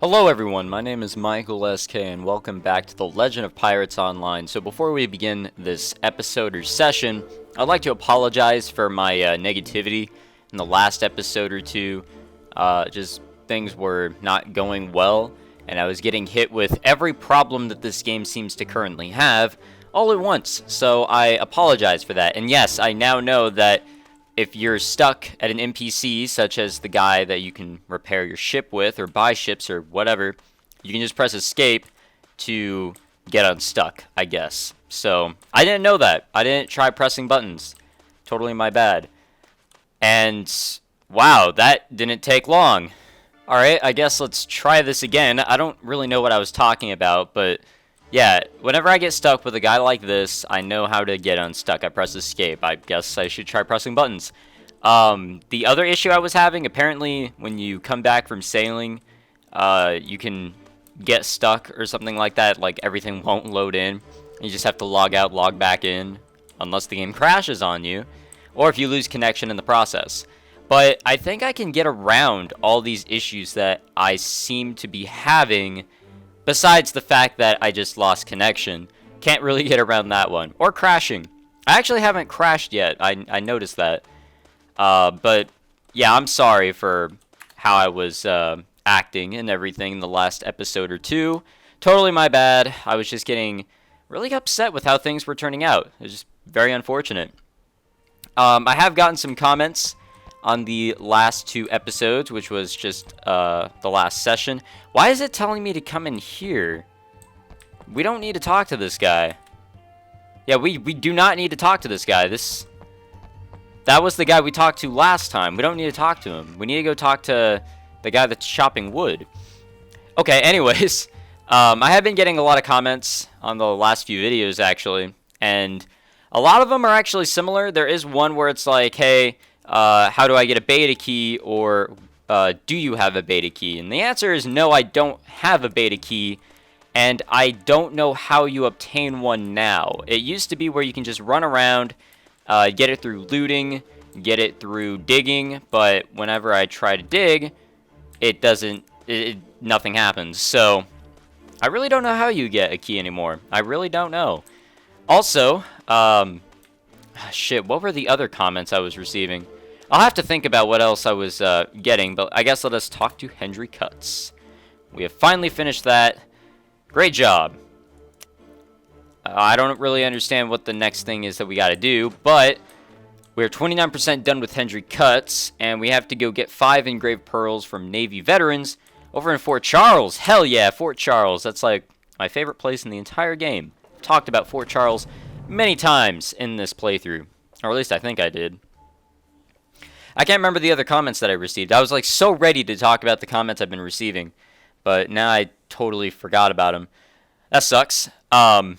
Hello everyone, my name is Michael SK and welcome back to The Legend of Pirates Online. So before we begin this episode or session, I'd like to apologize for my negativity in the last episode or two. Just things were not going well, and I was getting hit with every problem that this game seems to currently have all at once. So I apologize for that. And yes, I now know that if you're stuck at an NPC, such as the guy that you can repair your ship with, or buy ships, or whatever, you can just press escape to get unstuck, I guess. So, I didn't know that. I didn't try pressing buttons. Totally my bad. And, wow, that didn't take long. Alright, I guess let's try this again. I don't really know what I was talking about, but yeah, whenever I get stuck with a guy like this, I know how to get unstuck. I press escape. I guess I should try pressing buttons. The other issue I was having, apparently when you come back from sailing, you can get stuck or something like that. Like everything won't load in. You just have to log out, log back in, unless the game crashes on you, or if you lose connection in the process. But I think I can get around all these issues that I seem to be having. Besides the fact that I just lost connection, can't really get around that one. Or crashing. I actually haven't crashed yet. I noticed that. But yeah, I'm sorry for how I was acting and everything in the last episode or two. Totally my bad. I was just getting really upset with how things were turning out. It was just very unfortunate. I have gotten some comments on the last two episodes, which was just the last session. Why is it telling me to come in here? We don't need to talk to this guy. Yeah, we do not need to talk to this guy. That was the guy we talked to last time. We don't need to talk to him. We need to go talk to the guy that's chopping wood. Okay, anyways, I have been getting a lot of comments on the last few videos, actually, and a lot of them are actually similar. There is one where it's like, hey, how do I get a beta key, or do you have a beta key? And the answer is no, I don't have a beta key, and I don't know how you obtain one now. It used to be where you can just run around, get it through looting, get it through digging, but whenever I try to dig, nothing happens. So I really don't know how you get a key anymore. I really don't know. Also, shit, what were the other comments I was receiving? I'll have to think about what else I was getting, but I guess let us talk to Henry Cuts. We have finally finished that. Great job. I don't really understand what the next thing is that we gotta do, but we're 29% done with Henry Cuts, and we have to go get 5 engraved pearls from Navy veterans over in Fort Charles. Hell yeah, Fort Charles. That's like my favorite place in the entire game. I've talked about Fort Charles many times in this playthrough, or at least I think I did. I can't remember the other comments that I received. I was like so ready to talk about the comments I've been receiving, but now I totally forgot about them. That sucks. But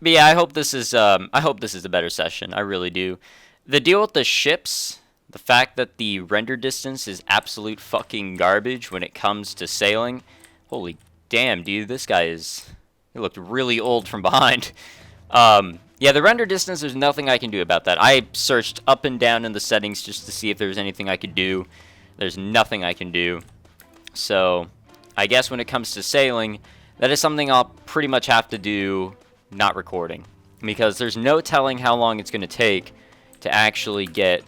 yeah, I hope this is a better session. I really do. The deal with the ships, the fact that the render distance is absolute fucking garbage when it comes to sailing. Holy damn, dude, he looked really old from behind. Yeah, the render distance, there's nothing I can do about that. I searched up and down in the settings just to see if there was anything I could do. There's nothing I can do. So, I guess when it comes to sailing, that is something I'll pretty much have to do not recording. Because there's no telling how long it's going to take to actually get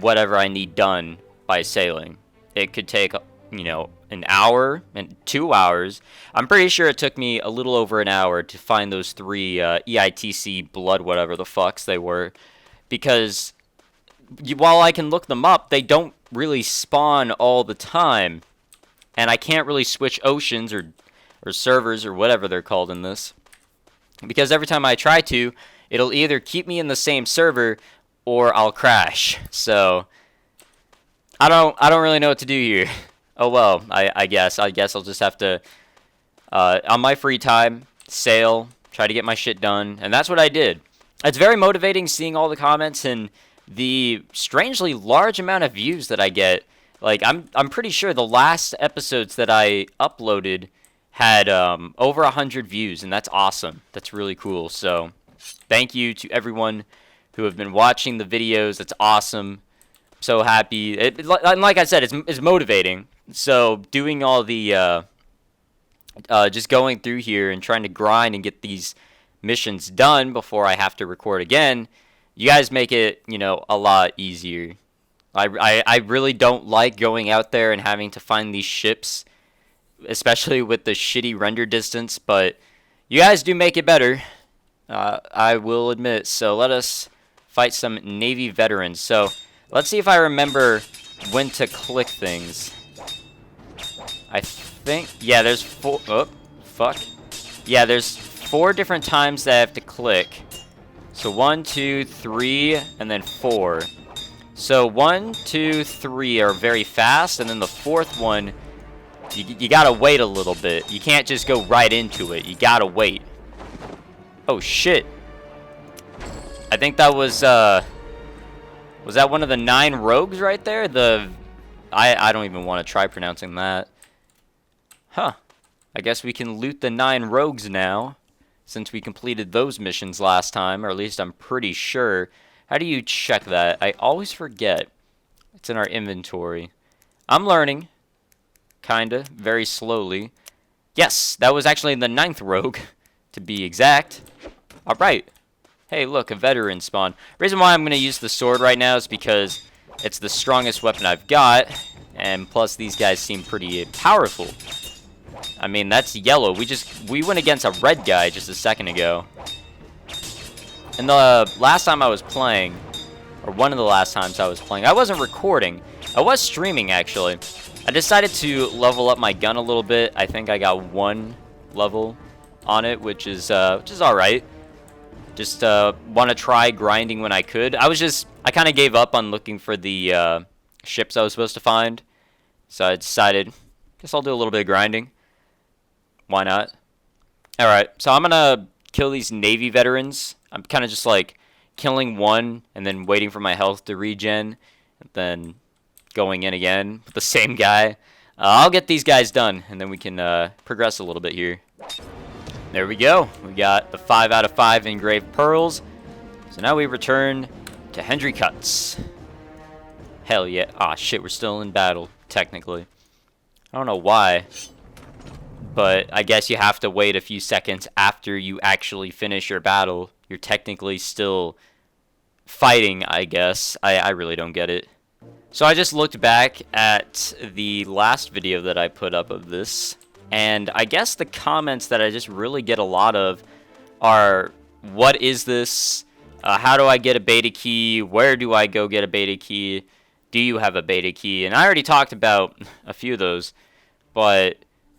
whatever I need done by sailing. It could take, you know, an hour and 2 hours. I'm pretty sure it took me a little over an hour to find those 3 EITC blood whatever the fucks they were, because while I can look them up, they don't really spawn all the time, and I can't really switch oceans or servers or whatever they're called in this, because every time I try to, it'll either keep me in the same server or I'll crash. So I don't really know what to do here. Oh well, I guess I'll just have to, on my free time, sail, try to get my shit done, and that's what I did. It's very motivating seeing all the comments and the strangely large amount of views that I get. Like, I'm pretty sure the last episodes that I uploaded had over 100 views, and that's awesome. That's really cool. So, thank you to everyone who have been watching the videos. That's awesome. So happy. And like I said, it's motivating. So doing all the just going through here and trying to grind and get these missions done before I have to record again, you guys make it, a lot easier. I really don't like going out there and having to find these ships, especially with the shitty render distance, but you guys do make it better, I will admit. So let us fight some Navy veterans. So let's see if I remember when to click things. I think, yeah, there's four, oh, fuck. Yeah, there's 4 different times that I have to click. So 1, 2, 3, and then 4. So 1, 2, 3 are very fast, and then the 4th one, you gotta wait a little bit. You can't just go right into it. You gotta wait. Oh shit! I think that was that one of the 9 rogues right there? I don't even want to try pronouncing that. Huh? I guess we can loot the 9 rogues now, since we completed those missions last time, or at least I'm pretty sure. How do you check that? I always forget. It's in our inventory. I'm learning. Kinda. Very slowly. Yes, that was actually the 9th rogue, to be exact. Alright. Hey, look, a veteran spawn. Reason why I'm going to use the sword right now is because it's the strongest weapon I've got, and plus these guys seem pretty powerful. I mean, that's yellow. We went against a red guy just a second ago. And the last time I was playing, or one of the last times I was playing, I wasn't recording. I was streaming, actually. I decided to level up my gun a little bit. I think I got 1 level on it, which is alright. Just want to try grinding when I could. I kind of gave up on looking for the ships I was supposed to find. So I decided, guess I'll do a little bit of grinding. Why not? Alright, so I'm going to kill these Navy veterans. I'm kind of just like killing one and then waiting for my health to regen. And then going in again with the same guy. I'll get these guys done and then we can progress a little bit here. There we go. We got the 5 out of 5 engraved pearls. So now we return to Hendry Cuts. Hell yeah. Ah, shit, we're still in battle, technically. I don't know why. But I guess you have to wait a few seconds after you actually finish your battle. You're technically still fighting, I guess. I really don't get it. So I just looked back at the last video that I put up of this. And I guess the comments that I just really get a lot of are, what is this? How do I get a beta key? Where do I go get a beta key? Do you have a beta key? And I already talked about a few of those. But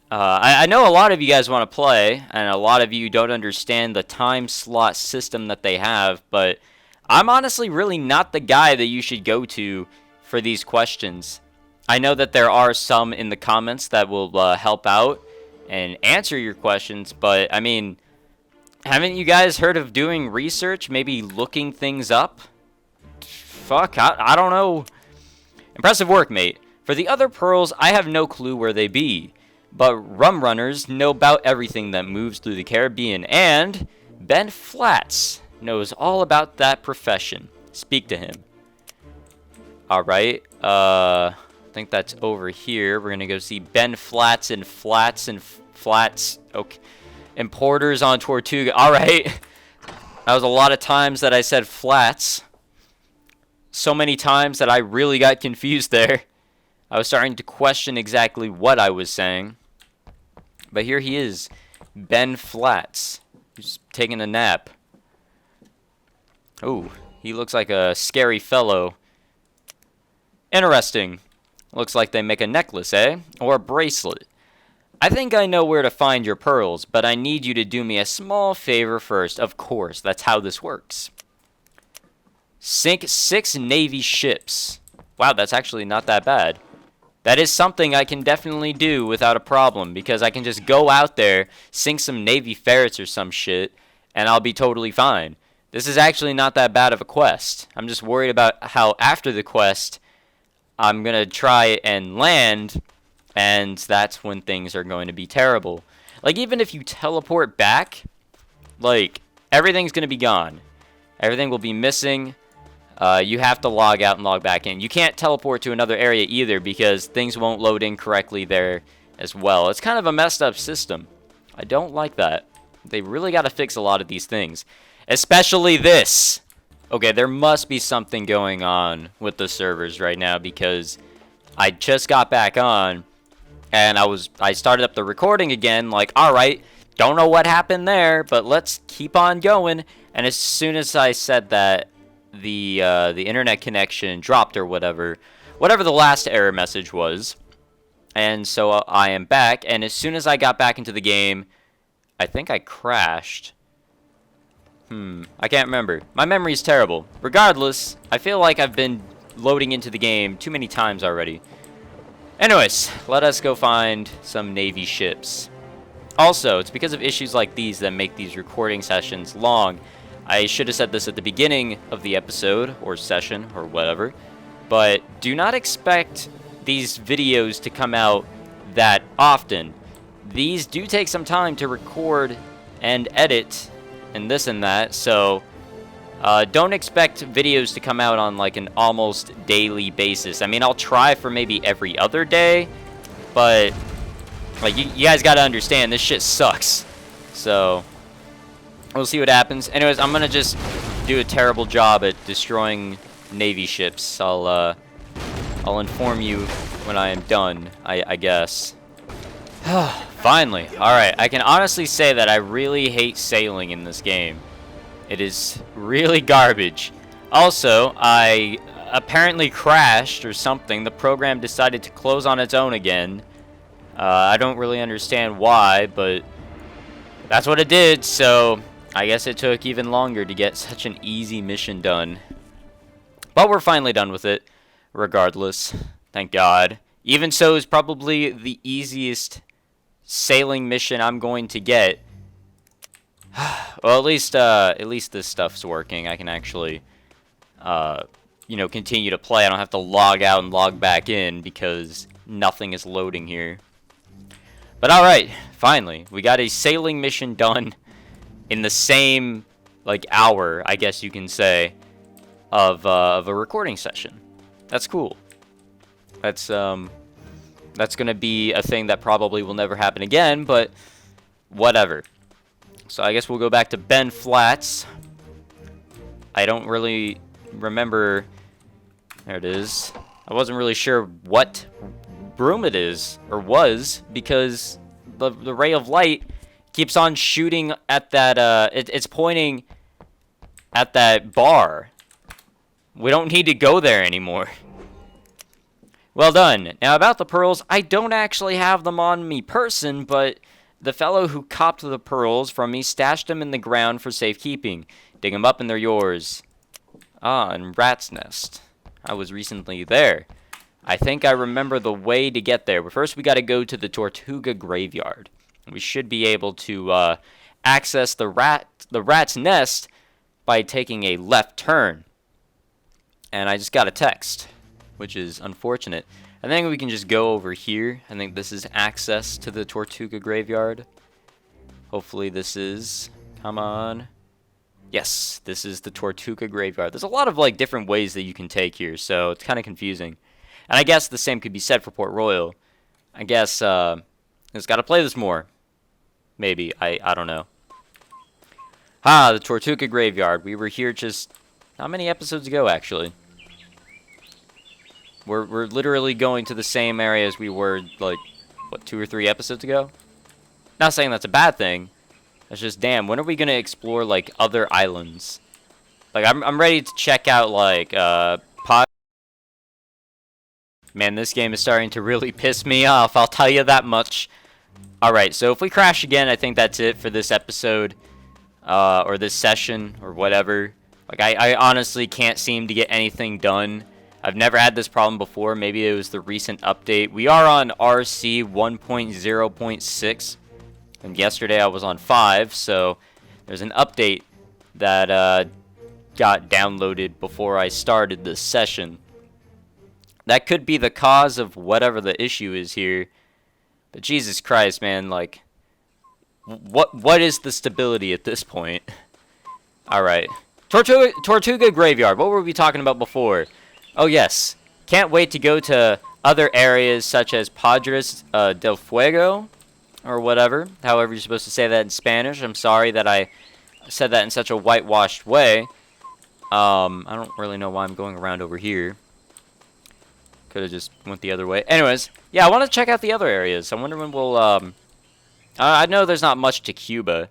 I know a lot of you guys want to play, and a lot of you don't understand the time slot system that they have, but I'm honestly really not the guy that you should go to for these questions. I know that there are some in the comments that will help out and answer your questions, but I mean, haven't you guys heard of doing research, maybe looking things up? Fuck, I don't know. Impressive work, mate. For the other pearls, I have no clue where they be. But rum runners know about everything that moves through the Caribbean, and Ben Flats knows all about that profession. Speak to him. Alright, I think that's over here. We're gonna go see Ben Flats and Flats. Okay. Importers on Tortuga. Alright. That was a lot of times that I said Flats. So many times that I really got confused there. I was starting to question exactly what I was saying. But here he is, Ben Flats, who's taking a nap. Ooh, he looks like a scary fellow. Interesting. Looks like they make a necklace, eh? Or a bracelet. I think I know where to find your pearls, but I need you to do me a small favor first. Of course, that's how this works. Sink 6 Navy ships. Wow, that's actually not that bad. That is something I can definitely do without a problem, because I can just go out there, sink some Navy ferrets or some shit, and I'll be totally fine. This is actually not that bad of a quest. I'm just worried about how after the quest, I'm going to try and land, and that's when things are going to be terrible. Like, even if you teleport back, like, everything's going to be gone. Everything will be missing. you have to log out and log back in. You can't teleport to another area either because things won't load in correctly there as well. It's kind of a messed up system. I don't like that. They really got to fix a lot of these things. Especially this. Okay, there must be something going on with the servers right now because I just got back on and I started up the recording again, like, alright, don't know what happened there, but let's keep on going. And as soon as I said that, the internet connection dropped or whatever the last error message was. And so I am back, and as soon as I got back into the game, I think I crashed. I can't remember. My memory's terrible. Regardless, I feel like I've been loading into the game too many times already. Anyways, let us go find some Navy ships. Also, it's because of issues like these that make these recording sessions long. I should have said this at the beginning of the episode, or session, or whatever, but do not expect these videos to come out that often. These do take some time to record and edit and this and that, so don't expect videos to come out on like an almost daily basis. I mean, I'll try for maybe every other day, but like you guys gotta understand, this shit sucks. So we'll see what happens. Anyways, I'm gonna just do a terrible job at destroying Navy ships. I'll inform you when I am done, I guess. Finally. Alright, I can honestly say that I really hate sailing in this game. It is really garbage. Also, I apparently crashed or something. The program decided to close on its own again. I don't really understand why, but that's what it did, so I guess it took even longer to get such an easy mission done. But we're finally done with it, regardless. Thank God. Even so is probably the easiest sailing mission I'm going to get. Well, at least this stuff's working. I can actually, you know, continue to play. I don't have to log out and log back in because nothing is loading here. But alright, finally, we got a sailing mission done in the same, like, hour, I guess you can say, of a recording session. That's cool. That's gonna be a thing that probably will never happen again, but whatever. So I guess we'll go back to Ben Flats. I don't really remember. There it is. I wasn't really sure what room it is, or was, because the ray of light keeps on shooting at that, it's pointing at that bar. We don't need to go there anymore. Well done. Now about the pearls, I don't actually have them on me but the fellow who copped the pearls from me stashed them in the ground for safekeeping. Dig them up and they're yours. Ah, and Rat's Nest. I was recently there. I think I remember the way to get there, but first we gotta go to the Tortuga Graveyard. We should be able to access the Rat's Nest by taking a left turn. And I just got a text, which is unfortunate. I think we can just go over here. I think this is access to the Tortuga Graveyard. Hopefully this is... Come on. Yes, this is the Tortuga Graveyard. There's a lot of like different ways that you can take here, so it's kind of confusing. And I guess the same could be said for Port Royal. I guess it's got to play this more. Maybe. I don't know. The Tortuga Graveyard. We were here just... How many episodes ago, actually? We're literally going to the same area as we were, like, what, 2 or 3 episodes ago? Not saying that's a bad thing. It's just, damn, when are we going to explore, like, other islands? Like, I'm ready to check out, like, Man, this game is starting to really piss me off, I'll tell you that much. Alright, so if we crash again, I think that's it for this episode. Or this session, or whatever. Like, I honestly can't seem to get anything done. I've never had this problem before. Maybe it was the recent update. We are on RC 1.0.6. And yesterday I was on 5, so there's an update that got downloaded before I started this session. That could be the cause of whatever the issue is here. But Jesus Christ, man, like... What is the stability at this point? Alright. Tortuga Graveyard. What were we talking about before? Oh, yes. Can't wait to go to other areas such as Padres del Fuego or whatever. However you're supposed to say that in Spanish. I'm sorry that I said that in such a whitewashed way. I don't really know why I'm going around over here. Could have just went the other way. Anyways, yeah, I want to check out the other areas. I wonder when we'll, I know there's not much to Cuba,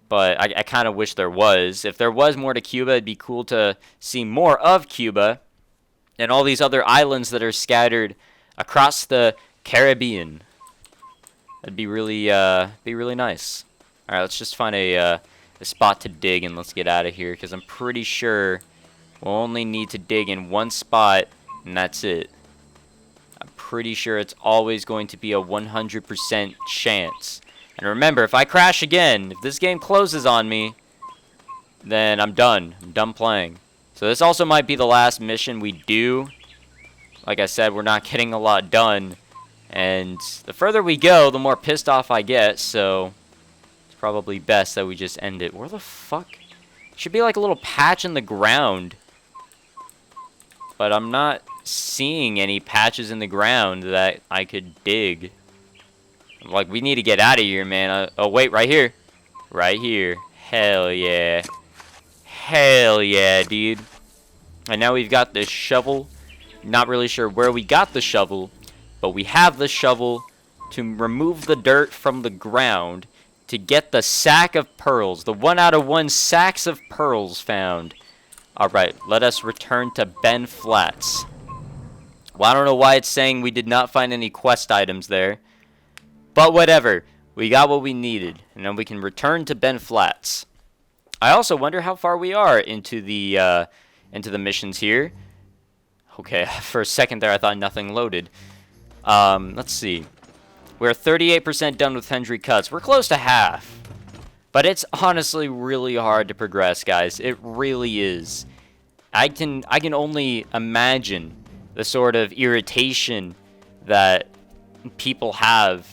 but I kind of wish there was. If there was more to Cuba, it'd be cool to see more of Cuba and all these other islands that are scattered across the Caribbean. That'd be really nice. All right, let's just find a spot to dig and let's get out of here because I'm pretty sure we'll only need to dig in one spot and that's it. I'm pretty sure it's always going to be a 100% chance. And remember, if I crash again, if this game closes on me, then I'm done. I'm done playing. So this also might be the last mission we do. Like I said, we're not getting a lot done. And the further we go, the more pissed off I get. So it's probably best that we just end it. Where the fuck? Should be like a little patch in the ground. But I'm not seeing any patches in the ground that I could dig. Like, we need to get out of here, man. Oh, wait, right here. Right here. Hell yeah. Hell yeah, dude. And now we've got this shovel. Not really sure where we got the shovel, but we have the shovel to remove the dirt from the ground to get the sack of pearls. The 1 out of 1 sacks of pearls found. Alright, let us return to Ben Flats. Well, I don't know why it's saying we did not find any quest items there. But whatever, we got what we needed, and then we can return to Ben Flats. I also wonder how far we are into the missions here. Okay, for a second there I thought nothing loaded. Let's see. We're 38% done with Hendry Cuts. We're close to half. But it's honestly really hard to progress, guys. It really is. I can only imagine the sort of irritation that people have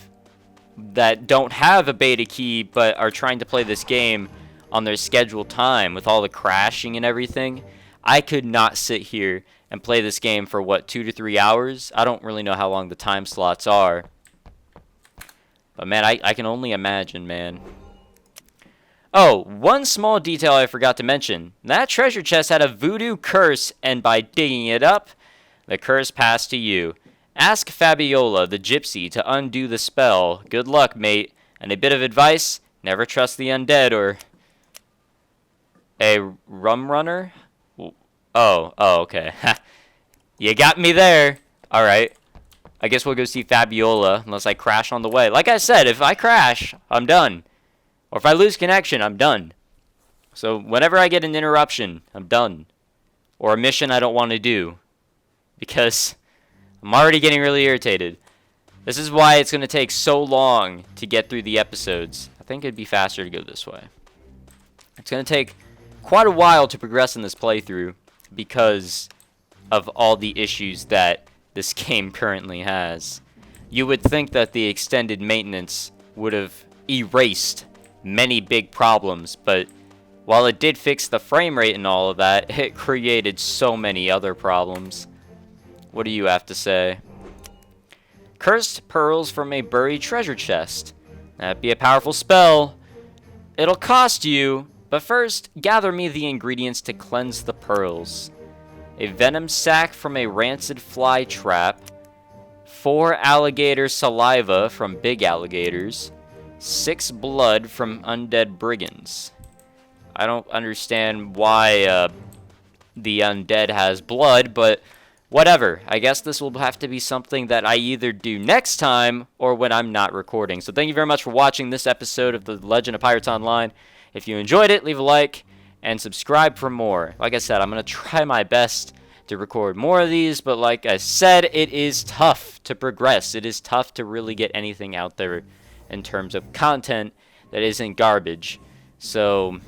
that don't have a beta key but are trying to play this game on their scheduled time with all the crashing and everything. I could not sit here and play this game for what, 2 to 3 hours? I don't really know how long the time slots are. But man, I can only imagine, man. Oh, one small detail I forgot to mention. That treasure chest had a voodoo curse, and by digging it up, the curse passed to you. Ask Fabiola, the gypsy, to undo the spell. Good luck, mate. And a bit of advice, never trust the undead or a rum runner? Oh, okay. You got me there. Alright. I guess we'll go see Fabiola unless I crash on the way. Like I said, if I crash, I'm done. Or if I lose connection, I'm done. So whenever I get an interruption, I'm done. Or a mission I don't want to do. Because I'm already getting really irritated. This is why it's going to take so long to get through the episodes. I think it'd be faster to go this way. It's going to take quite a while to progress in this playthrough because of all the issues that this game currently has. You would think that the extended maintenance would have erased many big problems, but while it did fix the frame rate and all of that, it created so many other problems. What do you have to say? Cursed pearls from a buried treasure chest. That'd be a powerful spell. It'll cost you, but first, gather me the ingredients to cleanse the pearls. A venom sac from a rancid fly trap. 4 alligator saliva from big alligators. 6 blood from undead brigands. I don't understand why the undead has blood, but whatever. I guess this will have to be something that I either do next time or when I'm not recording. So thank you very much for watching this episode of The Legend of Pirates Online. If you enjoyed it, leave a like and subscribe for more. Like I said, I'm going to try my best to record more of these, but like I said, it is tough to progress. It is tough to really get anything out there in terms of content that isn't garbage. So,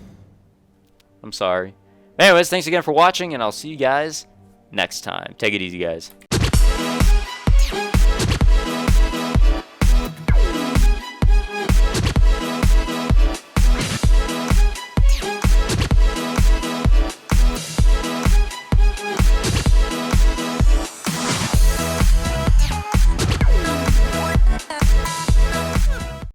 I'm sorry. Anyways, thanks again for watching, and I'll see you guys next time. Take it easy, guys.